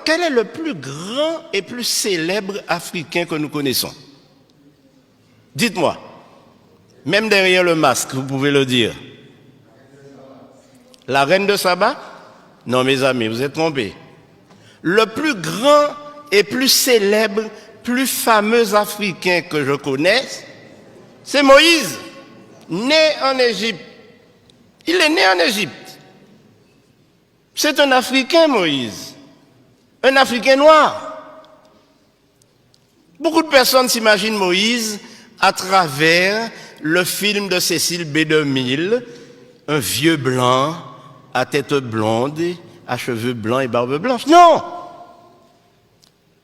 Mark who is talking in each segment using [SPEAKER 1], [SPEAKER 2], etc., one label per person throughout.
[SPEAKER 1] quel est le plus grand et plus célèbre Africain que nous connaissons? Dites-moi. Même derrière le masque, vous pouvez le dire. La reine de Saba? Non, mes amis, vous êtes trompés. Le plus grand et plus célèbre, plus fameux Africain que je connaisse, c'est Moïse, né en Égypte. Il est né en Égypte. C'est un Africain, Moïse. Un Africain noir. Beaucoup de personnes s'imaginent Moïse à travers le film de Cécile B2000, un vieux blanc à tête blonde, à cheveux blancs et barbe blanche. Non!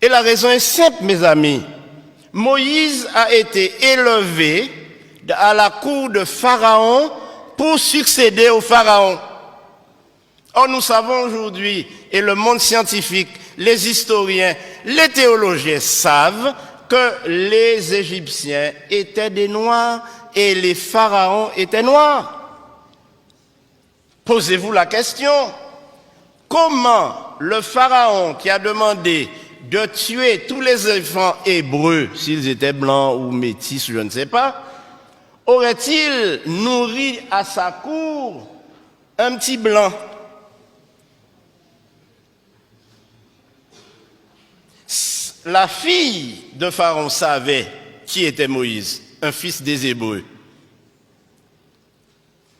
[SPEAKER 1] Et la raison est simple, mes amis. Moïse a été élevé à la cour de Pharaon pour succéder au Pharaon. Or, nous savons aujourd'hui, et le monde scientifique, les historiens, les théologiens savent que les Égyptiens étaient des Noirs et les pharaons étaient noirs. Posez-vous la question, comment le pharaon qui a demandé de tuer tous les enfants hébreux, s'ils étaient blancs ou métis, je ne sais pas, aurait-il nourri à sa cour un petit blanc? La fille de Pharaon savait qui était Moïse, un fils des Hébreux.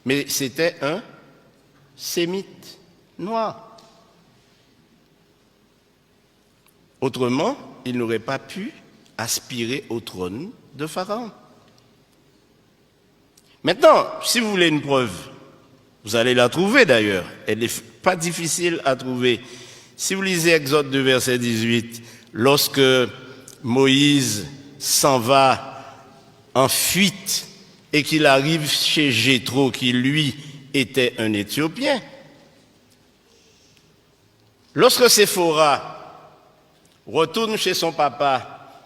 [SPEAKER 1] Mais c'était un sémite noir. Autrement, il n'aurait pas pu aspirer au trône de Pharaon. Maintenant, si vous voulez une preuve, vous allez la trouver d'ailleurs. Elle n'est pas difficile à trouver. Si vous lisez Exode 2, verset 18, lorsque Moïse s'en va en fuite et qu'il arrive chez Jéthro, qui lui était un Éthiopien, lorsque Séphora retourne chez son papa,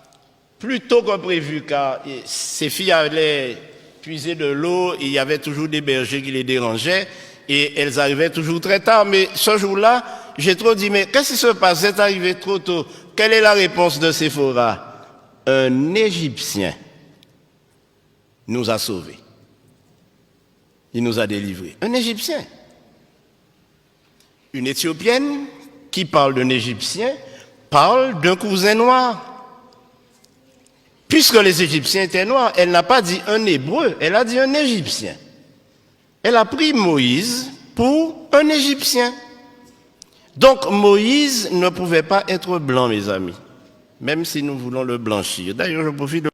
[SPEAKER 1] plus tôt que prévu, car ses filles allaient puiser de l'eau, et il y avait toujours des bergers qui les dérangeaient, et elles arrivaient toujours très tard. Mais ce jour-là, Jéthro dit, mais qu'est-ce qui se passe? C'est arrivé trop tôt. Quelle est la réponse de Séphora? Un Égyptien nous a sauvés. Il nous a délivrés. Un Égyptien. Une Éthiopienne qui parle d'un Égyptien parle d'un cousin noir. Puisque les Égyptiens étaient noirs, elle n'a pas dit un Hébreu, elle a dit un Égyptien. Elle a pris Moïse pour un Égyptien. Donc Moïse ne pouvait pas être blanc, mes amis, même si nous voulons le blanchir. D'ailleurs, je profite de